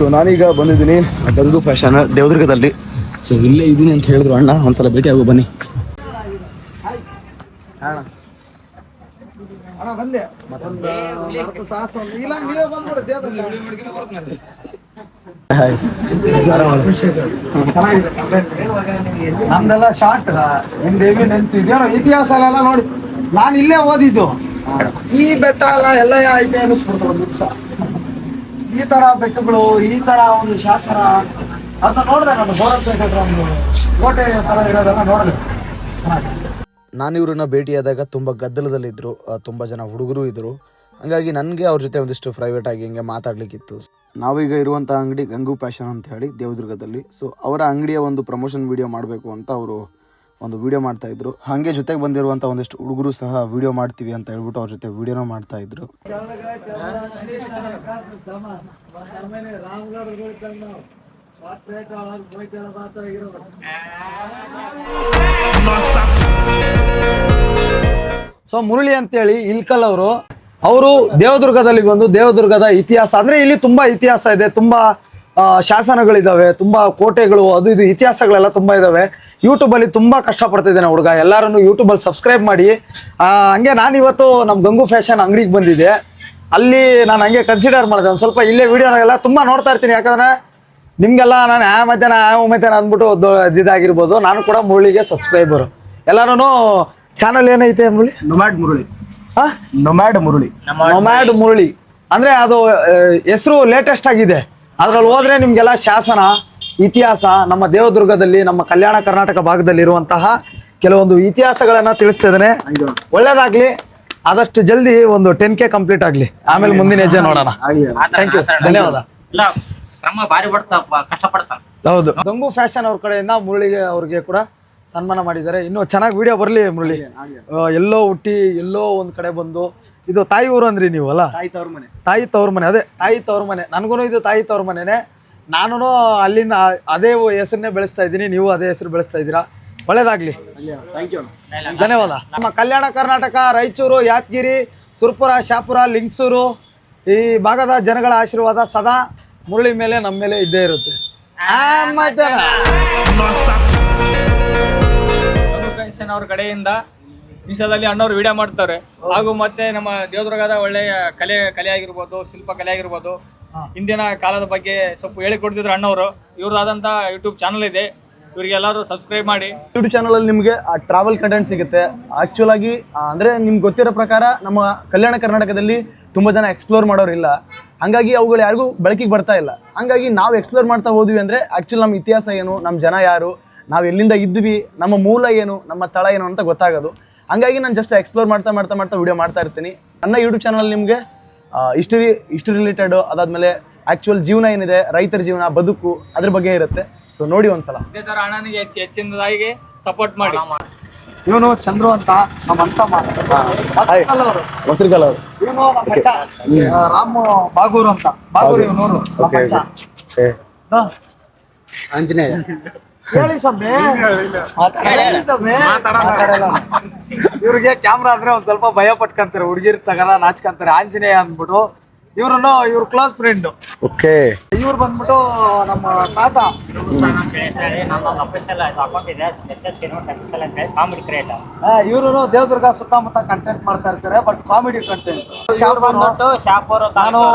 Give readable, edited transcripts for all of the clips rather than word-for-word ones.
So ನಾನೀಗ ಬಂದಿದ್ದೀನಿ Gangu fashion ದೇವದುರ್ಗದಲ್ಲಿ. So ಇಲ್ಲೇ ಇದ್ದೀನಿ ಅಂತ ಹೇಳಿದ್ರು ಅಣ್ಣ, ಒಂದ್ಸಲ ಭೇಟಿ ಆಗೋ ಬನ್ನಿ. ಅಣ್ಣ ಬಂದೆ ಒಂದು ತಾಸು ಇಲ್ಲ ನೀವೇ ಬಂದ್ಬಿಡುತ್ತೆ. ನಮ್ದೆಲ್ಲ ಶಾರ್ಟ್ ನಿಮ್ದೇವಿ ನೆನ್ಪಿದ್ಯಾರೋ ಇತಿಹಾಸ ಎಲ್ಲ ನೋಡಿ. ನಾನು ಇಲ್ಲೇ ಓದಿದ್ದು. ಈ ಬೆಟ್ಟ ಎಲ್ಲ ಐತೆ ಅನ್ನಿಸ್ಬಿಡ್ತು ಒಂದು ದಿವಸ. ಈ ತರ ಬೆಟ್ಟಗಳು, ಈ ತರ ಒಂದು ಶಾಸನ ಅದನ್ನ ನೋಡಿದೆ ನಾನು. ಗೋರಪೇಟೆ ಒಂದು ಕೋಟೆ ತರ ಇರೋದೆಲ್ಲ ನೋಡಿದೆ. ನಾನು ಇವ್ರನ್ನ ಭೇಟಿಯಾದಾಗ ತುಂಬ ಗದ್ದಲದಲ್ಲಿದ್ದರು, ತುಂಬ ಜನ ಹುಡುಗರು ಇದ್ದರು. ಹಂಗಾಗಿ ನನಗೆ ಅವ್ರ ಜೊತೆ ಒಂದಿಷ್ಟು ಪ್ರೈವೇಟ್ ಆಗಿ ಹಿಂಗೆ ಮಾತಾಡಲಿಕ್ಕಿತ್ತು. ನಾವೀಗ ಇರುವಂಥ ಅಂಗಡಿ ಗಂಗು ಫ್ಯಾಷನ್ ಅಂತ ಹೇಳಿ ದೇವದುರ್ಗದಲ್ಲಿ. ಸೊ ಅವರ ಅಂಗಡಿಯ ಒಂದು ಪ್ರಮೋಷನ್ ವಿಡಿಯೋ ಮಾಡಬೇಕು ಅಂತ ಅವರು ಒಂದು ವಿಡಿಯೋ ಮಾಡ್ತಾಯಿದ್ರು. ಹಾಗೆ ಜೊತೆಗೆ ಬಂದಿರುವಂಥ ಒಂದಿಷ್ಟು ಹುಡುಗರು ಸಹ ವಿಡಿಯೋ ಮಾಡ್ತೀವಿ ಅಂತ ಹೇಳ್ಬಿಟ್ಟು ಅವ್ರ ಜೊತೆ ವಿಡಿಯೋನ ಮಾಡ್ತಾಯಿದ್ರು. ಸೊ ಮುರಳಿ ಅಂತೇಳಿ ಇಲ್ಕಲ್ ಅವರು ದೇವದುರ್ಗದಲ್ಲಿ ಬಂದು ದೇವದುರ್ಗದ ಇತಿಹಾಸ ಅಂದ್ರೆ ಇಲ್ಲಿ ತುಂಬಾ ಇತಿಹಾಸ ಇದೆ, ತುಂಬಾ ಶಾಸನಗಳಿದಾವೆ, ತುಂಬಾ ಕೋಟೆಗಳು, ಅದು ಇದು ಇತಿಹಾಸಗಳೆಲ್ಲ ತುಂಬಾ ಇದಾವೆ. ಯೂಟ್ಯೂಬಲ್ಲಿ ತುಂಬಾ ಕಷ್ಟಪಡ್ತಿದ್ದೇನೆ ಹುಡುಗ, ಎಲ್ಲರೂ ಯೂಟ್ಯೂಬಲ್ಲಿ ಸಬ್ಸ್ಕ್ರೈಬ್ ಮಾಡಿ. ಹಂಗೆ ನಾನಿವತ್ತು ನಮ್ಮ ಗಂಗು ಫ್ಯಾಷನ್ ಅಂಗಡಿಗೆ ಬಂದಿದ್ದೆ. ಅಲ್ಲಿ ನಾನು ಹಂಗೆ ಕನ್ಸಿಡರ್ ಮಾಡಿದೆ ಒಂದು ಸ್ವಲ್ಪ ಇಲ್ಲೇ ವಿಡಿಯೋನಾಗೆಲ್ಲ ತುಂಬಾ ನೋಡ್ತಾ ಇರ್ತೀನಿ. ಯಾಕಂದ್ರೆ ನಿಮ್ಗೆಲ್ಲ ನಾನು ಮಧ್ಯಾಹ್ನ ಅಂದ್ಬಿಟ್ಟು ಇದಾಗಿರ್ಬೋದು. ನಾನು ಕೂಡ ಮುರಳಿಗೆ ಸಬ್ಸ್ಕ್ರೈಬರು. ಎಲ್ಲರೂ ಚಾನಲ್ ಏನೈತೆ ಮುರಳಿ? ನೊಮ್ಯಾಡ್ ಮುರಳಿ ಅಂದ್ರೆ ಅದು ಹೆಸರು ಲೇಟೆಸ್ಟ್ ಆಗಿದೆ. ಅದ್ರಲ್ಲಿ ಹೋದ್ರೆ ನಿಮ್ಗೆಲ್ಲ ಶಾಸನ, ಇತಿಹಾಸ, ನಮ್ಮ ದೇವದುರ್ಗದಲ್ಲಿ, ನಮ್ಮ ಕಲ್ಯಾಣ ಕರ್ನಾಟಕ ಭಾಗದಲ್ಲಿ ಇರುವಂತಹ ಕೆಲವೊಂದು ಇತಿಹಾಸಗಳನ್ನ ತಿಳಿಸ್ತಾ ಇದ್ದೇನೆ. ಒಳ್ಳೇದಾಗ್ಲಿ, ಆದಷ್ಟು ಜಲ್ದಿ ಒಂದು 10K ಕಂಪ್ಲೀಟ್ ಆಗ್ಲಿ, ಆಮೇಲೆ ಮುಂದಿನ ಹೆಜ್ಜೆ ನೋಡೋಣ. ಥ್ಯಾಂಕ್ ಯು, ಧನ್ಯವಾದ. ಹೌದು, ಗಂಗು ಫ್ಯಾಷನ್ ಅವ್ರ ಕಡೆಯಿಂದ ಮುರಳಿಗೆ ಅವ್ರಿಗೆ ಕೂಡ ಸನ್ಮಾನ ಮಾಡಿದ್ದಾರೆ. ಇನ್ನು ಚೆನ್ನಾಗಿ ವಿಡಿಯೋ ಬರಲಿ ಮುರಳಿ. ಎಲ್ಲೋ ಹುಟ್ಟಿ ಎಲ್ಲೋ ಒಂದ್ ಕಡೆ ಬಂದು, ಇದು ತಾಯಿ ಊರು ಅಂದ್ರಿ ನೀವು ಅಲ್ಲ? ತಾಯಿ ತವ್ರ ಮನೆ. ಅದೇ ತಾಯಿ ತವ್ರ ಮನೆ. ನನ್ಗೂ ಇದು ತಾಯಿ ತವ್ರ ಮನೆನೇ. ನಾನು ಅಲ್ಲಿಂದ ಅದೇ ಹೆಸರನ್ನೇ ಬೆಳೆಸ್ತಾ ಇದ್ದೀನಿ, ನೀವು ಅದೇ ಹೆಸರು ಬೆಳೆಸ್ತಾ ಇದ್ದೀರಾ. ಒಳ್ಳೇದಾಗ್ಲಿ, ಧನ್ಯವಾದ. ನಮ್ಮ ಕಲ್ಯಾಣ ಕರ್ನಾಟಕ, ರಾಯಚೂರು, ಯಾದಗಿರಿ, ಸುರಪುರ, ಶಾಪುರ, ಲಿಂಗಸೂರು ಈ ಭಾಗದ ಜನಗಳ ಆಶೀರ್ವಾದ ಸದಾ ಮುರಳಿ ಮೇಲೆ ನಮ್ಮ ಮೇಲೆ ಇದ್ದೇ ಇರುತ್ತೆ. ಅವ್ರ ಕಡೆಯಿಂದ ಇನ್ಸ್ಟಾದಲ್ಲಿ ಅಣ್ಣವ್ರು ವಿಡಿಯೋ ಮಾಡ್ತಾರೆ. ಹಾಗೂ ಮತ್ತೆ ನಮ್ಮ ದೇವದುರ್ಗದ ಒಳ್ಳೆಯ ಕಲೆ ಆಗಿರ್ಬೋದು, ಶಿಲ್ಪ ಕಲೆ ಆಗಿರ್ಬೋದು, ಹಿಂದಿನ ಕಾಲದ ಬಗ್ಗೆ ಸ್ವಲ್ಪ ಹೇಳಿಕೊಡ್ತಿದ್ರು ಅಣ್ಣವರು. ಇವ್ರದಾದಂಥ ಯೂಟ್ಯೂಬ್ ಚಾನಲ್ ಇದೆ, ಇವರಿಗೆಲ್ಲರೂ ಸಬ್ಸ್ಕ್ರೈಬ್ ಮಾಡಿ. ಯೂಟ್ಯೂಬ್ ಚಾನಲಲ್ಲಿ ನಿಮಗೆ ಟ್ರಾವೆಲ್ ಕಂಟೆಂಟ್ ಸಿಗುತ್ತೆ. ಆ್ಯಕ್ಚುಲ್ ಆಗಿ ಅಂದರೆ ನಿಮ್ಗೆ ಗೊತ್ತಿರೋ ಪ್ರಕಾರ ನಮ್ಮ ಕಲ್ಯಾಣ ಕರ್ನಾಟಕದಲ್ಲಿ ತುಂಬ ಜನ ಎಕ್ಸ್ಪ್ಲೋರ್ ಮಾಡೋರಿಲ್ಲ. ಹಾಗಾಗಿ ಅವುಗಳು ಯಾರಿಗೂ ಬೆಳಕಿಗೆ ಬರ್ತಾ ಇಲ್ಲ. ಹಾಗಾಗಿ ನಾವು ಎಕ್ಸ್ಪ್ಲೋರ್ ಮಾಡ್ತಾ ಹೋದ್ವಿ ಅಂದರೆ ಆ್ಯಕ್ಚುಲಿ ನಮ್ಮ ಇತಿಹಾಸ ಏನು, ನಮ್ಮ ಜನ ಯಾರು, ನಾವು ಎಲ್ಲಿಂದ ಇದ್ವಿ, ನಮ್ಮ ಮೂಲ ಏನು, ನಮ್ಮ ತಳ ಏನು ಅಂತ ಗೊತ್ತಾಗೋದು. ಹಾಗಾಗಿ ನಾನು ಜಸ್ಟ್ ಎಕ್ಸ್ಪ್ಲೋರ್ ಮಾಡ್ತಾ ವಿಡಿಯೋ ಮಾಡ್ತಾ ಇರ್ತೀನಿ. ನನ್ನ ಯೂಟ್ಯೂಬ್ ಚಾನಲ್ ನಿಮಗೆ ಹಿಸ್ಟ್ರಿ ರಿಲೇಟೆಡ್, ಅದಾದಮೇಲೆ ಆ್ಯಕ್ಚುಯಲ್ ಜೀವನ ಏನಿದೆ, ರೈತರ ಜೀವನ, ಬದುಕು, ಅದ್ರ ಬಗ್ಗೆ ಇರುತ್ತೆ. ಸೊ ನೋಡಿ ಒಂದ್ಸಲ. ಇದೇ ಥರ ಅಣ್ಣನಿಗೆ ಹೆಚ್ಚಿನದಾಗಿ ಸಪೋರ್ಟ್ ಮಾಡಿ. ಇವನು ಚಂದ್ರು ಅಂತ ನಮ್ಮ ಅಂತಮ್ಮ, ಹೊಸರಿಕಲ್ ಅವರು. ಇವನು ರಾಮ್ ಬಾಗೂರು ಅಂತ, ಬಾಗೂರು ಇವನೂರು. ಆಂಜನೇಯ ಹೇಳಿ ಸಮ್ಮೆ. ಇವ್ರಿಗೆ ಕ್ಯಾಮ್ರಾ ಅಂದ್ರೆ ಒಂದ್ ಸ್ವಲ್ಪ ಭಯ ಪಟ್ಕೊಂತಾರೆ, ಹುಡುಗಿರ್ ತಗಲ್ಲ ನಾಚ್ಕೊಂತಾರೆ. ಆಂಜನೇಯ ಅಂದ್ಬಿಟ್ಟು ಇವ್ರ ಕ್ಲೋಸ್ ಫ್ರೆಂಡ್. ಓಕೆ, ಇವ್ರು ಬಂದ್ಬಿಟ್ಟು ನಮ್ಮ ತಾತ. ಇವ್ರು ದೇವದುರ್ಗ ಸುತ್ತಮುತ್ತ ಕಂಟೆಂಟ್ ಮಾಡ್ತಾ ಇರ್ತಾರೆ, ಬಟ್ ಕಾಮಿಡಿ ಕಂಟೆಂಟ್.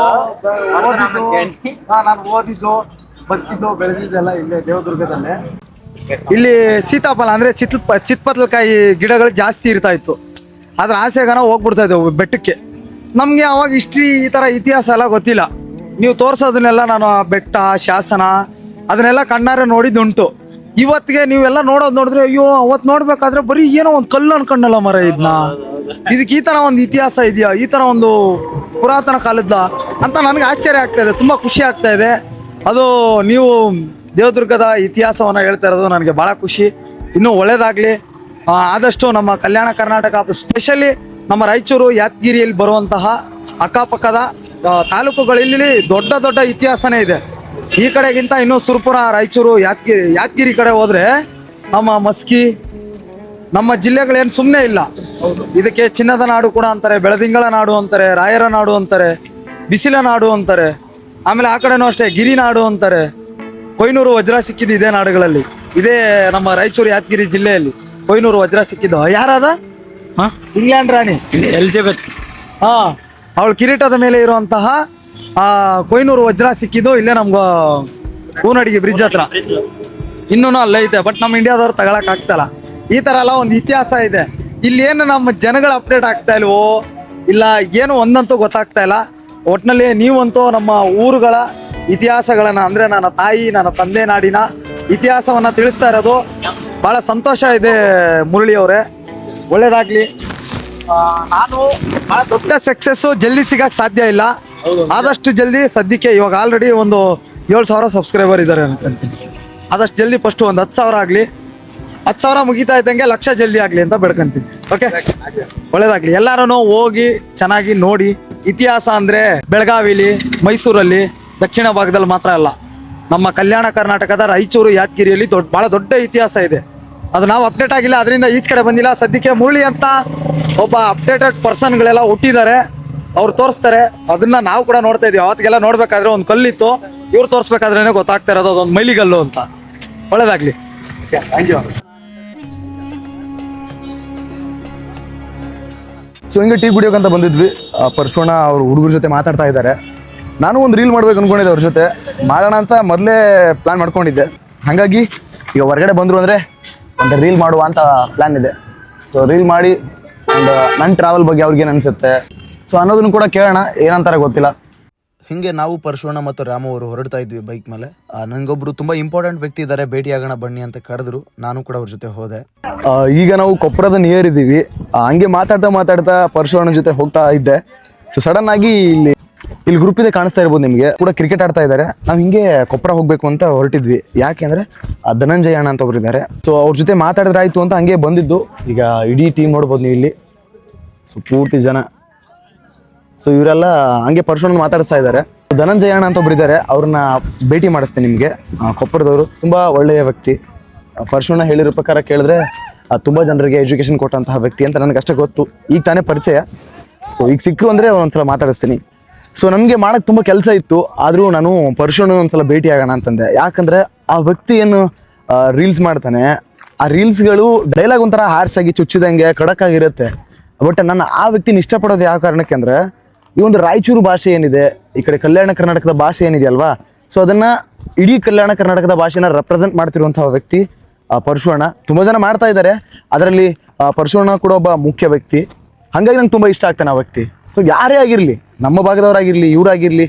ನಾನು ಓದಿದ್ದು, ಬದುಕಿದ್ದು, ಬೆಳೆದಿದ್ದೆಲ್ಲ ಇಲ್ಲೇ ದೇವದುರ್ಗದಲ್ಲೇ. ಇಲ್ಲಿ ಸೀತಾಫಲ ಅಂದ್ರೆ ಚಿತ್ಪತ್ಲಕಾಯಿ ಗಿಡಗಳು ಜಾಸ್ತಿ ಇರ್ತಾ ಇತ್ತು. ಅದ್ರ ಆಸೆಗಾನ ಹೋಗ್ಬಿಡ್ತಾ ಇದ್ದೆವು ಬೆಟ್ಟಕ್ಕೆ. ನಮಗೆ ಅವಾಗ ಹಿಸ್ಟ್ರಿ, ಈ ಥರ ಇತಿಹಾಸ ಎಲ್ಲ ಗೊತ್ತಿಲ್ಲ. ನೀವು ತೋರಿಸೋದನ್ನೆಲ್ಲ ನಾನು ಆ ಬೆಟ್ಟ, ಶಾಸನ ಅದನ್ನೆಲ್ಲ ಕಣ್ಣಾರೆ ನೋಡಿದ್ದುಂಟು. ಇವತ್ತಿಗೆ ನೀವೆಲ್ಲ ನೋಡಿದ್ರೆ ಅಯ್ಯೋ ಅವತ್ತು ನೋಡ್ಬೇಕಾದ್ರೆ ಬರೀ ಏನೋ ಒಂದು ಕಲ್ಲು ಅನ್ಕೊಂಡಲ್ಲ ಮರ ಇದನ್ನ, ಇದಕ್ಕೆ ಈ ಥರ ಒಂದು ಇತಿಹಾಸ ಇದೆಯಾ, ಈ ಥರ ಒಂದು ಪುರಾತನ ಕಾಲದ ಅಂತ ನನಗೆ ಆಶ್ಚರ್ಯ ಆಗ್ತಾ ಇದೆ, ತುಂಬ ಖುಷಿ ಆಗ್ತಾ ಇದೆ. ಅದು ನೀವು ದೇವದುರ್ಗದ ಇತಿಹಾಸವನ್ನು ಹೇಳ್ತಾ ಇರೋದು ನನಗೆ ಭಾಳ ಖುಷಿ. ಇನ್ನೂ ಒಳ್ಳೇದಾಗಲಿ. ಆದಷ್ಟು ನಮ್ಮ ಕಲ್ಯಾಣ ಕರ್ನಾಟಕ, ಸ್ಪೆಷಲಿ ನಮ್ಮ ರಾಯಚೂರು, ಯಾದಗಿರಿಯಲ್ಲಿ ಬರುವಂತಹ ಅಕ್ಕಪಕ್ಕದ ತಾಲೂಕುಗಳಲ್ಲಿ ದೊಡ್ಡ ಇತಿಹಾಸನೇ ಇದೆ. ಈ ಕಡೆಗಿಂತ ಇನ್ನೂ ಸುರಪುರ, ರಾಯಚೂರು, ಯಾದಗಿರಿ ಕಡೆ ಹೋದರೆ ನಮ್ಮ ಮಸ್ಕಿ, ನಮ್ಮ ಜಿಲ್ಲೆಗಳೇನು ಸುಮ್ಮನೆ ಇಲ್ಲ. ಇದಕ್ಕೆ ಚಿನ್ನದ ನಾಡು ಕೂಡ ಅಂತಾರೆ, ಬೆಳದಿಂಗಳ ನಾಡು ಅಂತಾರೆ, ರಾಯರ ನಾಡು ಅಂತಾರೆ, ಬಿಸಿಲ ನಾಡು ಅಂತಾರೆ. ಆಮೇಲೆ ಆ ಕಡೆನೂ ಅಷ್ಟೇ ಗಿರಿನಾಡು ಅಂತಾರೆ. ಕೊಯ್ನೂರು ವಜ್ರ ಸಿಕ್ಕಿದ್ದು ಇದೇ ನಾಡುಗಳಲ್ಲಿ, ಇದೇ ನಮ್ಮ ರಾಯಚೂರು ಯಾದಗಿರಿ ಜಿಲ್ಲೆಯಲ್ಲಿ ಕೊಯ್ನೂರು ವಜ್ರ ಸಿಕ್ಕಿದ್ದು. ಯಾರದ ಇಂಗ್ಲೆಂಡ್ ರಾಣಿ ಎಲಿಜಬೆತ್. ಹಾ, ಅವಳು ಕಿರೀಟದ ಮೇಲೆ ಇರುವಂತಹ ಕೊಯ್ನೂರು ವಜ್ರ ಸಿಕ್ಕಿದ್ದು ಇಲ್ಲೇ ನಮ್ಗೆ ಹೂನಡಿಗೆ ಬ್ರಿಡ್ಜ್ ಹತ್ರ. ಇನ್ನೂ ಅಲ್ಲೇ ಐತೆ, ಬಟ್ ನಮ್ಮ ಇಂಡಿಯಾದವ್ರು ತಗೊಳಕ್ ಆಗ್ತಲ್ಲ. ಈ ತರ ಎಲ್ಲ ಒಂದು ಇತಿಹಾಸ ಇದೆ. ಇಲ್ಲಿ ಏನು ನಮ್ಮ ಜನಗಳ ಅಪ್ಡೇಟ್ ಆಗ್ತಾ ಇಲ್ವೋ ಇಲ್ಲ ಏನು ಒಂದಂತೂ ಗೊತ್ತಾಗ್ತಾ ಇಲ್ಲ. ಒಟ್ಟಿನಲ್ಲಿ ನೀವಂತೂ ನಮ್ಮ ಊರುಗಳ ಇತಿಹಾಸಗಳನ್ನ ಅಂದ್ರೆ ನನ್ನ ತಾಯಿ ನನ್ನ ತಂದೆ ನಾಡಿನ ಇತಿಹಾಸವನ್ನ ತಿಳಿಸ್ತಾ ಇರೋದು ಬಹಳ ಸಂತೋಷ ಇದೆ. ಮುರಳಿ ಅವರೇ, ಒಳ್ಳೇದಾಗ್ಲಿ. ನಾನು ಬಹಳ ದೊಡ್ಡ ಸಕ್ಸಸ್ಸು ಜಲ್ದಿ ಸಿಗಕ್ ಸಾಧ್ಯ ಇಲ್ಲ. ಆದಷ್ಟು ಜಲ್ದಿ ಸದ್ಯಕ್ಕೆ ಇವಾಗ ಆಲ್ರೆಡಿ ಒಂದು 7,000 ಸಬ್ಸ್ಕ್ರೈಬರ್ ಇದ್ದಾರೆ ಅನ್ಕೊಂತೀನಿ. ಆದಷ್ಟು ಜಲ್ದಿ ಫಸ್ಟ್ ಒಂದು 10,000 ಆಗಲಿ. 10,000 ಮುಗಿತಾ ಇದ್ದಂಗೆ 1,00,000 ಜಲ್ದಿ ಆಗಲಿ ಅಂತ ಬೇಡ್ಕೊಂತೀನಿ. ಓಕೆ, ಒಳ್ಳೇದಾಗ್ಲಿ. ಎಲ್ಲರೂ ಹೋಗಿ ಚೆನ್ನಾಗಿ ನೋಡಿ. ಇತಿಹಾಸ ಅಂದ್ರೆ ಬೆಳಗಾವಿಲಿ, ಮೈಸೂರಲ್ಲಿ, ದಕ್ಷಿಣ ಭಾಗದಲ್ಲಿ ಮಾತ್ರ ಅಲ್ಲ, ನಮ್ಮ ಕಲ್ಯಾಣ ಕರ್ನಾಟಕದ ರಾಯಚೂರು ಯಾದಗಿರಿಯಲ್ಲಿ ಬಹಳ ದೊಡ್ಡ ಇತಿಹಾಸ ಇದೆ. ಅದು ನಾವು ಅಪ್ಡೇಟ್ ಆಗಿಲ್ಲ, ಅದರಿಂದ ಈಚ್ ಕಡೆ ಬಂದಿಲ್ಲ. ಸದ್ಯಕ್ಕೆ ಮುರಳಿ ಅಂತ ಒಬ್ಬ ಅಪ್ಡೇಟೆಡ್ ಪರ್ಸನ್ಗಳೆಲ್ಲ ಹುಟ್ಟಿದ್ದಾರೆ, ಅವ್ರು ತೋರಿಸ್ತಾರೆ. ಅದನ್ನ ನಾವು ಕೂಡ ನೋಡ್ತಾ ಇದೀವಿ. ಅವತ್ತಿಗೆಲ್ಲ ನೋಡ್ಬೇಕಾದ್ರೆ ಒಂದು ಕಲ್ಲಿತ್ತು, ಇವ್ರು ತೋರಿಸ್ಬೇಕಾದ್ರೇನೆ ಗೊತ್ತಾಗ್ತಾ ಇರೋದು ಅದೊಂದು ಮೈಲಿಗಲ್ಲು ಅಂತ. ಒಳ್ಳೇದಾಗ್ಲಿ. Thank you. ಸೊ ಹಿಂಗೆ ಟೀ ಕುಡಿಯೋಕಂತ ಬಂದಿದ್ವಿ. ಪರಶುವಣ್ಣ ಅವ್ರ ಹುಡುಗರ ಜೊತೆ ಮಾತಾಡ್ತಾ ಇದ್ದಾರೆ. ನಾನು ಒಂದು ರೀಲ್ ಮಾಡ್ಬೇಕು ಅನ್ಕೊಂಡಿದ್ದೆ, ಅವ್ರ ಜೊತೆ ಮಾಡೋಣ ಅಂತ ಮೊದಲೇ ಪ್ಲಾನ್ ಮಾಡ್ಕೊಂಡಿದ್ದೆ. ಹಾಗಾಗಿ ಈಗ ಹೊರಗಡೆ ಬಂದರು ಅಂದರೆ ಒಂದು ರೀಲ್ ಮಾಡುವ ಅಂತ ಪ್ಲ್ಯಾನ್ ಇದೆ. ಸೊ ರೀಲ್ ಮಾಡಿ ಒಂದು ನನ್ನ ಟ್ರಾವೆಲ್ ಬಗ್ಗೆ ಅವ್ರಿಗೇನು ಅನಿಸುತ್ತೆ ಸೊ ಅನ್ನೋದನ್ನು ಕೂಡ ಕೇಳೋಣ, ಏನಂತಾರೆ ಗೊತ್ತಿಲ್ಲ. ಹೀಗೆ ನಾವು ಪರಶುವಣ್ಣ ಮತ್ತು ರಾಮು ಅವರು ಹೊರಡ್ತಾ ಇದ್ವಿ ಬೈಕ್ ಮೇಲೆ. ನನಗೊಬ್ರು ತುಂಬ ಇಂಪಾರ್ಟೆಂಟ್ ವ್ಯಕ್ತಿ ಇದ್ದಾರೆ, ಭೇಟಿಯಾಗೋಣ ಬನ್ನಿ ಅಂತ ಕರೆದ್ರು. ನಾನು ಕೂಡ ಅವ್ರ ಜೊತೆ ಹೋದೆ. ಈಗ ನಾವು ಕೊಪ್ಪರದ ನಿಯರ್ ಇದ್ದೀವಿ. ಹಂಗೆ ಮಾತಾಡ್ತಾ ಪರಶುವಣ್ಣನ ಜೊತೆ ಹೋಗ್ತಾ ಇದ್ದೆ. ಸೊ ಸಡನ್ ಆಗಿ ಇಲ್ಲಿ ಗ್ರೂಪ್ ಇದೆ, ಕಾಣಿಸ್ತಾ ಇರ್ಬೋದು ನಿಮಗೆ, ಕೂಡ ಕ್ರಿಕೆಟ್ ಆಡ್ತಾ ಇದ್ದಾರೆ. ನಾವು ಹಿಂಗೆ ಕೊಪ್ಪರ ಹೋಗ್ಬೇಕು ಅಂತ ಹೊರಟಿದ್ವಿ. ಯಾಕೆಂದ್ರೆ ಧನಂಜಯ ಅಣ್ಣ ಅಂತ ಒಬ್ರು ಇದ್ದಾರೆ. ಸೊ ಅವ್ರ ಜೊತೆ ಮಾತಾಡಿದ್ರೆ ಆಯ್ತು ಅಂತ ಹಂಗೆ ಬಂದಿದ್ದು. ಈಗ ಇಡೀ ಟೀಮ್ ನೋಡ್ಬೋದು ನೀವು ಇಲ್ಲಿ. ಸೊ ಪೂರ್ತಿ ಜನ. ಸೊ ಇವರೆಲ್ಲ ಹಂಗೆ ಪರಶುವಣ್ಣ ಮಾತಾಡಿಸ್ತಾ ಇದ್ದಾರೆ. ಧನಂಜಯ ಅಣ್ಣ ಅಂತ ಒಬ್ರು ಇದ್ದಾರೆ, ಅವ್ರನ್ನ ಭೇಟಿ ಮಾಡಿಸ್ತೀನಿ ನಿಮಗೆ. ಕೊಪ್ಪರದವರು ತುಂಬ ಒಳ್ಳೆಯ ವ್ಯಕ್ತಿ. ಪರಶುವಣ್ಣ ಹೇಳಿರೋ ಪ್ರಕಾರ ಕೇಳಿದ್ರೆ ತುಂಬ ಜನರಿಗೆ ಎಜುಕೇಷನ್ ಕೊಟ್ಟಂತಹ ವ್ಯಕ್ತಿ ಅಂತ ನನಗೆ ಅಷ್ಟೇ ಗೊತ್ತು. ಈಗ ತಾನೇ ಪರಿಚಯ. ಸೊ ಈಗ ಸಿಕ್ಕು ಅಂದರೆ ಒಂದ್ಸಲ ಮಾತಾಡಿಸ್ತೀನಿ. ಸೊ ನನಗೆ ಮಾಡೋಕ್ಕೆ ತುಂಬ ಕೆಲಸ ಇತ್ತು, ಆದರೂ ನಾನು ಪರಶುವಣ್ಣ ಒಂದ್ಸಲ ಭೇಟಿ ಆಗೋಣ ಅಂತಂದೆ. ಯಾಕಂದರೆ ಆ ವ್ಯಕ್ತಿ ಏನು ರೀಲ್ಸ್ ಮಾಡ್ತಾನೆ, ಆ ರೀಲ್ಸ್ಗಳು ಡೈಲಾಗ್ ಒಂಥರ ಹಾರ್ಶ್ ಆಗಿ ಚುಚ್ಚಿದಂಗೆ ಖಡಕ್ ಆಗಿರುತ್ತೆ. ಬಟ್ ನಾನು ಆ ವ್ಯಕ್ತಿನ ಇಷ್ಟಪಡೋದು ಯಾವ ಕಾರಣಕ್ಕೆ ಅಂದರೆ, ಈ ಒಂದು ರಾಯಚೂರು ಭಾಷೆ ಏನಿದೆ, ಈ ಕಡೆ ಕಲ್ಯಾಣ ಕರ್ನಾಟಕದ ಭಾಷೆ ಏನಿದೆಯಲ್ವಾ, ಸೊ ಅದನ್ನು ಇಡೀ ಕಲ್ಯಾಣ ಕರ್ನಾಟಕದ ಭಾಷೆನ ರೆಪ್ರೆಸೆಂಟ್ ಮಾಡ್ತಿರುವಂತಹ ವ್ಯಕ್ತಿ ಪರಶುವಣ್ಣ. ತುಂಬ ಜನ ಮಾಡ್ತಾ ಇದ್ದಾರೆ, ಅದರಲ್ಲಿ ಪರಶುವಣ್ಣ ಕೂಡ ಒಬ್ಬ ಮುಖ್ಯ ವ್ಯಕ್ತಿ. ಹಾಗಾಗಿ ನಂಗೆ ತುಂಬ ಇಷ್ಟ ಆಗ್ತಾನೆ ಆ ವ್ಯಕ್ತಿ. ಸೊ ಯಾರೇ ಆಗಿರಲಿ, ನಮ್ಮ ಭಾಗದವರಾಗಿರಲಿ, ಇವರಾಗಿರಲಿ,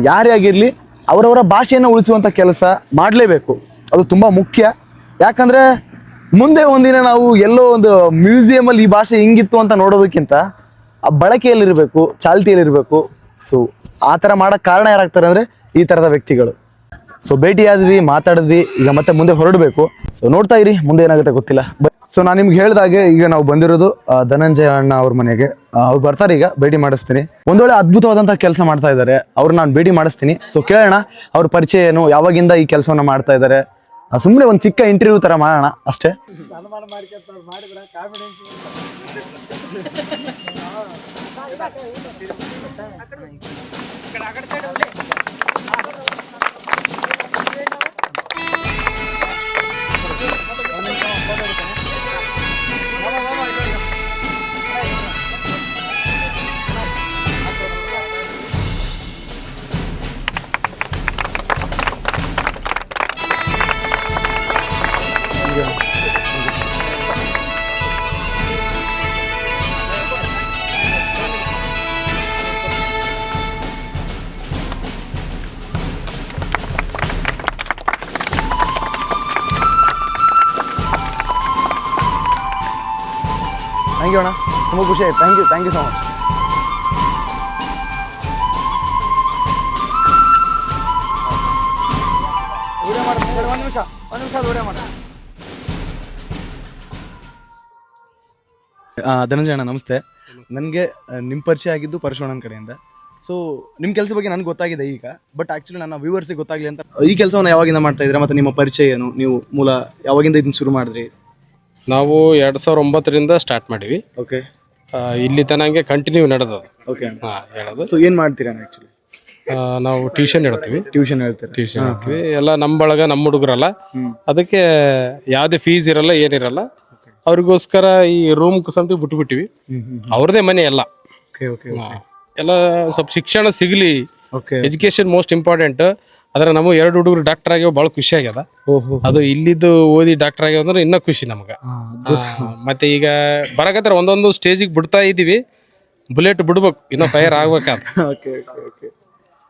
ಯಾರೇ ಆಗಿರಲಿ, ಅವರವರ ಭಾಷೆಯನ್ನು ಉಳಿಸುವಂಥ ಕೆಲಸ ಮಾಡಲೇಬೇಕು. ಅದು ತುಂಬ ಮುಖ್ಯ. ಯಾಕಂದರೆ ಮುಂದೆ ಒಂದಿನ ನಾವು ಎಲ್ಲೋ ಒಂದು ಮ್ಯೂಸಿಯಮಲ್ಲಿ ಈ ಭಾಷೆ ಹಿಂಗಿತ್ತು ಅಂತ ನೋಡೋದಕ್ಕಿಂತ ಆ ಬಳಕೆಯಲ್ಲಿರಬೇಕು, ಚಾಲ್ತಿಯಲ್ಲಿರಬೇಕು. ಸೊ ಆ ಥರ ಮಾಡೋಕ್ಕೆ ಕಾರಣ ಯಾರಾಗ್ತಾರೆ ಅಂದರೆ ಈ ಥರದ ವ್ಯಕ್ತಿಗಳು. ಸೊ ಭೇಟಿಯಾದ್ವಿ, ಮಾತಾಡಿದ್ವಿ, ಈಗ ಮತ್ತೆ ಮುಂದೆ ಹೊರಡಬೇಕು. ಸೊ ನೋಡ್ತಾ ಇರಿ, ಮುಂದೆ ಏನಾಗುತ್ತೆ ಗೊತ್ತಿಲ್ಲ. ಸೊ ನಾನು ನಿಮ್ಗೆ ಹೇಳಿದಾಗೆ ಈಗ ನಾವು ಬಂದಿರೋದು ಧನಂಜಯ ಅಣ್ಣ ಅವ್ರ ಮನೆಗೆ. ಅವ್ರು ಬರ್ತಾರೆ, ಈಗ ಭೇಟಿ ಮಾಡಿಸ್ತೀನಿ. ಒಂದೊಳ್ಳೆ ಅದ್ಭುತವಾದಂತಹ ಕೆಲಸ ಮಾಡ್ತಾ ಇದ್ದಾರೆ, ಅವ್ರು ನಾನು ಭೇಟಿ ಮಾಡಿಸ್ತೀನಿ. ಸೊ ಕೇಳೋಣ ಅವ್ರ ಪರಿಚಯ ಏನು, ಯಾವಾಗಿಂದ ಈ ಕೆಲಸವನ್ನ ಮಾಡ್ತಾ ಇದ್ದಾರೆ. ಸುಮ್ಮನೆ ಒಂದು ಚಿಕ್ಕ ಇಂಟರ್ವ್ಯೂ ಥರ ಮಾಡೋಣ ಅಷ್ಟೇ. ಥ್ಯಾಂಕ್ ಯು ಅಣ್ಣ, ತುಂಬ ಖುಷಿ ಆಯ್ತು. Thank you so much. ಒಂದು ನಿಮಿಷ ವಿಡಿಯೋ ಮಾಡಿ. ಧನಂಜಯ ಅಣ್ಣ ನಮಸ್ತೆ. ನನಗೆ ನಿಮ್ಮ ಪರಿಚಯ ಆಗಿದ್ದು ಪರಶುವಣ್ಣನ ಕಡೆಯಿಂದ. ಸೊ ನಿಮ್ಮ ಕೆಲಸ ಬಗ್ಗೆ ನನಗೆ ಗೊತ್ತಾಗಿದೆ ಈಗ, ಬಟ್ ಆ್ಯಕ್ಚುಲಿ ನನ್ನ ವ್ಯೂವರ್ಸಿಗೆ ಗೊತ್ತಾಗಲಿ ಅಂತ ಈ ಕೆಲಸವನ್ನು ಯಾವಾಗಿಂದ ಮಾಡ್ತಾ ಇದ್ದೀರಾ, ಮತ್ತು ನಿಮ್ಮ ಪರಿಚಯ ಏನು, ನೀವು ಮೂಲ ಯಾವಾಗಿಂದ ಇದನ್ನು ಶುರು ಮಾಡಿದ್ರಿ? ನಾವು 2009ರಿಂದ ಸ್ಟಾರ್ಟ್ ಮಾಡಿವಿ. ಓಕೆ. ಇಲ್ಲಿ ತನಗೆ ಕಂಟಿನ್ಯೂ ನಡೆದದು. ಓಕೆ. ಹೇಳೋದು. ಸೊ ಏನು ಮಾಡ್ತೀರಾ ಆ್ಯಕ್ಚುಲಿ? ನಾವು ಟ್ಯೂಷನ್ ಹೇಳ್ತೀವಿ. ಟ್ಯೂಷನ್ ಹೇಳ್ತಾರೆ. ಟ್ಯೂಷನ್ ಹೇಳ್ತೀವಿ ಎಲ್ಲ ನಮ್ಮ ಬಳಗ ನಮ್ಮ ಹುಡುಗರಲ್ಲ. ಅದಕ್ಕೆ ಯಾವುದೇ ಫೀಸ್ ಇರಲ್ಲ ಏನಿರಲ್ಲ. ಅವ್ರಿಗೋಸ್ಕರ ಈ ರೂಮ್ ಸಂತ ಬಿಟ್ಬಿಟ್ಟಿವಿ. ಅವ್ರದೇ ಮನೆ ಎಲ್ಲ. ಎಲ್ಲ ಸ್ವಲ್ಪ ಶಿಕ್ಷಣ ಸಿಗ್ಲಿ, ಎಜುಕೇಶನ್ ಮೋಸ್ಟ್ ಇಂಪಾರ್ಟೆಂಟ್. ಆದ್ರೆ ನಮಗೆ 2 ಹುಡುಗರು ಡಾಕ್ಟರ್ ಆಗ್ಯಾವ, ಭಾಳ ಖುಷಿ ಆಗ್ಯದ. ಅದು ಇಲ್ಲಿದ್ದು ಓದಿ ಡಾಕ್ಟರ್ ಆಗ್ಯಾವ ಅಂದ್ರೆ ಇನ್ನೂ ಖುಷಿ ನಮ್ಗೆ. ಮತ್ತೆ ಈಗ ಬರಕತ್ರ ಒಂದೊಂದು ಸ್ಟೇಜಿಗೆ ಬಿಡ್ತಾ ಇದೀವಿ. ಬುಲೆಟ್ ಬಿಡ್ಬೇಕು, ಇನ್ನೂ ಫೈರ್ ಆಗ್ಬೇಕಾದ.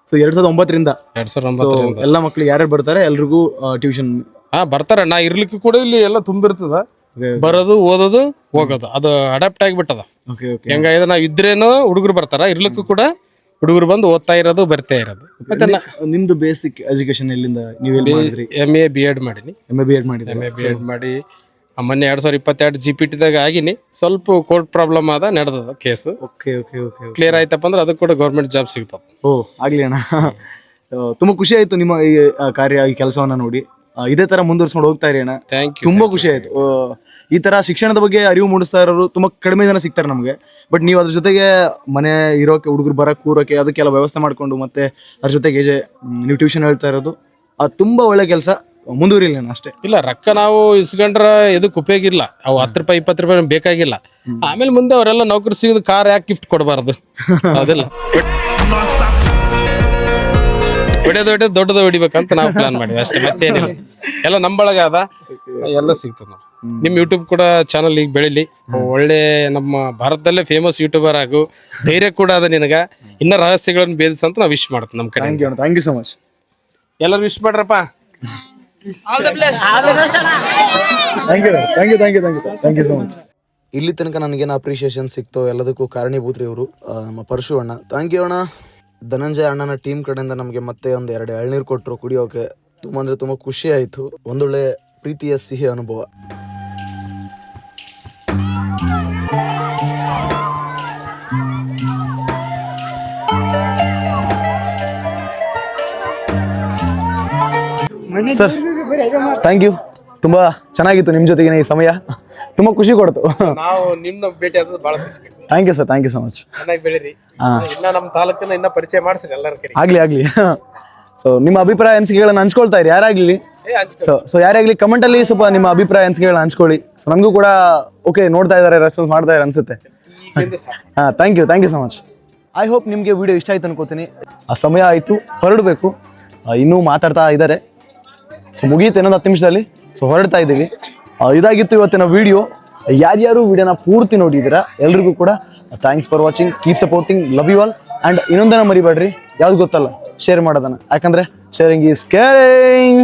ಸೊ 2009ರಿಂದ 2009 ಎಲ್ಲ ಮಕ್ಳು ಯಾರ್ಯಾರು ಬರ್ತಾರೆ ಎಲ್ರಿಗೂ ಟ್ಯೂಷನ್ ಬರ್ತಾರ. ನಾ ಇರ್ಲಿಕ್ಕೂ ಕೂಡ ಇಲ್ಲಿ ಎಲ್ಲ ತುಂಬಿರ್ತದ. ಬರೋದು ಓದೋದು ಹೋಗೋದು ಅದು ಅಡಾಪ್ಟ್ ಆಗಿಬಿಟ್ಟದ. ಹೆಂಗಾಗಿದೆ, ನಾವ್ ಇದ್ರೇನು ಹುಡುಗರು ಬರ್ತಾರ, ಇರ್ಲಿಕ್ಕೂ ಕೂಡ ಹುಡುಗರು ಬಂದು ಓದ್ತಾ ಇರೋದು ಬರ್ತಾ ಇರೋದು. ಮತ್ತೆ ನಿಮ್ದು ಬೇಸಿಕ್ ಎಜುಕೇಶನ್ ಎಲ್ಲಿಂದ ನೀವು MA B.Ed ಮಾಡೀನಿ. MA B.Ed ಮಾಡಿ ಮೊನ್ನೆ 2022 GPT ದಾಗ ಆಗಿನಿ. ಸ್ವಲ್ಪ ಕೋರ್ಟ್ ಪ್ರಾಬ್ಲಮ್ ಆದ, ನಡೆದದ ಕೇಸು. ಕ್ಲಿಯರ್ ಆಯ್ತಪ್ಪ ಅಂದ್ರೆ ಅದಕ್ಕೆ ಕೂಡ ಗೌರ್ಮೆಂಟ್ ಜಾಬ್ ಸಿಗ್ತಾವ. ಆಗ್ಲಿ ಅಣ್ಣ. ತುಂಬಾ ಖುಷಿ ಆಯ್ತು ನಿಮ್ಮ ಈ ಕಾರ್ಯ, ಈ ಕೆಲಸವನ್ನ ನೋಡಿ. ಇದೇ ತರ ಮುಂದುವರ್ಸ್ಕೊಂಡು ಹೋಗ್ತಾ ಇರಿ ಅಣ್ಣ. ತುಂಬಾ ಖುಷಿ ಆಯ್ತು. ಈ ತರ ಶಿಕ್ಷಣದ ಬಗ್ಗೆ ಅರಿವು ಮೂಡಿಸ್ತಾ ಇರೋರು ತುಂಬಾ ಕಡಿಮೆ ಜನ ಸಿಗ್ತಾರೆ ನಮಗೆ. ಬಟ್ ನೀವು ಅದ್ರ ಜೊತೆಗೆ ಮನೆ ಇರೋಕೆ, ಹುಡುಗರು ಬರಕ್ ಕೂರೋಕೆ ಅದಕ್ಕೆಲ್ಲ ವ್ಯವಸ್ಥೆ ಮಾಡ್ಕೊಂಡು, ಮತ್ತೆ ಅದ್ರ ಜೊತೆಗೆ ನೀವು ಟ್ಯೂಷನ್ ಹೇಳ್ತಾ ಇರೋದು ಅದು ತುಂಬಾ ಒಳ್ಳೆ ಕೆಲಸ. ಮುಂದುವರಿಲ್ಲ ಅಷ್ಟೇ. ಇಲ್ಲ ರೊಕ್ಕ ನಾವು ಇಸ್ಕೊಂಡ್ರ ಇದಕ್ಕೆ ಉಪಯೋಗ ಇಲ್ಲ. ಅವು 10 ರೂಪಾಯಿ 20 ರೂಪಾಯಿ ಬೇಕಾಗಿಲ್ಲ. ಆಮೇಲೆ ಮುಂದೆ ಅವರೆಲ್ಲ ನೌಕರಿ ಸಿಗೋದು ಕಾರ್ ಯಾಕೆ ಗಿಫ್ಟ್ ಕೊಡಬಾರ್ದು? ಅದೆಲ್ಲ ಹೊಡೆದು ದೊಡ್ಡದು ಹೊಡಿಬೇಕಂತ ನಾವು ಪ್ಲಾನ್ ಮಾಡಿದ್ವಿ ಅಷ್ಟೇ, ಮತ್ತೇನಿಲ್ಲ. ಎಲ್ಲ ನಂಬಳಗ ಅದ, ಎಲ್ಲ ಸಿಗ್ತದೆ. ನಾವು ನಿಮ್ ಯೂಟ್ಯೂಬ್ ಕೂಡ ಚಾನಲ್ ಈಗ ಬೆಳಿಲಿ, ಒಳ್ಳೆ ನಮ್ಮ ಭಾರತದಲ್ಲೇ ಫೇಮಸ್ ಯೂಟ್ಯೂಬರ್ ಆಗು. ಧೈರ್ಯ ಕೂಡ ಅದ ನಿನಗ. ಇನ್ನ ರಹಸ್ಯಗಳನ್ನು ಭೇದಿಸಂತ ನಾವು ವಿಶ್ ಮಾಡ್ತೀವಿ ನಮ್ಮ ಕಡೆ. Thank you so much. ಎಲ್ಲರೂ ವಿಶ್ ಮಾಡ್ರಪ್ಪ. Thank you so much. ಇಲ್ಲಿ ತನಕ ನನಗೇನು ಅಪ್ರಿಷಿಯೇಷನ್ ಸಿಕ್ತೋ ಎಲ್ಲದಕ್ಕೂ ಕಾರಣೀಭೂತ್ರಿ ಇವರು, ನಮ್ಮ ಪರಶು ಅಣ್ಣ. ಥ್ಯಾಂಕ್ ಯು ಅಣ್ಣ. ಧನಂಜಯ ಅಣ್ಣನ ಟೀಮ್ ಕಡೆಯಿಂದ ನಮಗೆ ಮತ್ತೆ 2 ಎಳ್ನೀರು ಕೊಟ್ಟರು ಕುಡಿಯೋಕೆ. ತುಂಬ ಅಂದರೆ ತುಂಬ ಖುಷಿ ಆಯಿತು. ಒಂದೊಳ್ಳೆ ಪ್ರೀತಿಯ ಸಿಹಿ ಅನುಭವ. Sir thank you. ತುಂಬಾ ಚೆನ್ನಾಗಿತ್ತು ನಿಮ್ಮ ಜೊತೆಗಿನ ಈ ಸಮಯ. ತುಂಬಾ ಖುಷಿ ಕೊಡ್ತು. ನಾವು ನಿಮ್ಮ ಭೇಟಿ ಆದದ್ದು ಬಹಳ ಖುಷಿ. Thank you sir. Thank you so much. ಚೆನ್ನಾಗಿ ಬೆಳೀರಿ. ಇನ್ನ ನಮ್ಮ ತಾಲೂಕನ್ನ ಇನ್ನ ಪರಿಚಯ ಮಾಡಿಸ್ರಿ ಎಲ್ಲರ ಕಡೆ. ಆಗ್ಲಿ. ಸೊ ನಿಮ್ಮ ಅಭಿಪ್ರಾಯ ಅನಿಸಿಕೆಗಳನ್ನ ಹಂಚ್ಕೊಳ್ತಾ ಇರಿ ಯಾರಾಗ್ಲಿ. ಸೊ ಯಾರಾಗ್ಲಿ ಕಮೆಂಟ್ ಅಲ್ಲಿ ಸ್ವಲ್ಪ ನಿಮ್ಮ ಅಭಿಪ್ರಾಯ ಅನಿಸಿಕೆಗಳನ್ನ ಹಂಚ್ಕೊಳ್ಳಿ. ಸೊ ನಮಗೂ ಕೂಡ ಓಕೆ ನೋಡ್ತಾ ಇದಾರೆ, ರೆಸ್ಪಾನ್ಸ್ ಮಾಡ್ತಾ ಇದ್ದಾರೆ ಅನ್ಸುತ್ತೆ. Thank you so much. I hope ನಿಮಗೆ ವಿಡಿಯೋ ಇಷ್ಟ ಆಯ್ತು ಅನ್ಕೋತೀನಿ. ಆ ಸಮಯ ಆಯಿತು, ಹೊರಡಬೇಕು. ಇನ್ನೂ ಮಾತಾಡ್ತಾ ಇದ್ದಾರೆ. ಸೊ ಮುಗಿಯುತ್ತೆ ಇನ್ನೊಂದು 10 ನಿಮಿಷದಲ್ಲಿ. ಸೊ ಹೊರಡ್ತಾ ಇದ್ದೀವಿ. ಇದಾಗಿತ್ತು ಇವತ್ತಿನ ವಿಡಿಯೋ. ಯಾರ್ಯಾರು ವಿಡಿಯೋನ ಪೂರ್ತಿ ನೋಡಿದ್ದೀರಾ ಎಲ್ರಿಗೂ ಕೂಡ thanks for watching. Keep supporting. Love you all. And ಇನ್ನೊಂದನ್ನ ಮರಿಬೇಡ್ರಿ, ಯಾವ್ದು ಗೊತ್ತಲ್ಲ, ಶೇರ್ ಮಾಡೋದನ್ನ. ಯಾಕಂದ್ರೆ ಶೇರಿಂಗ್ ಈಸ್ ಕೇರಿಂಗ್.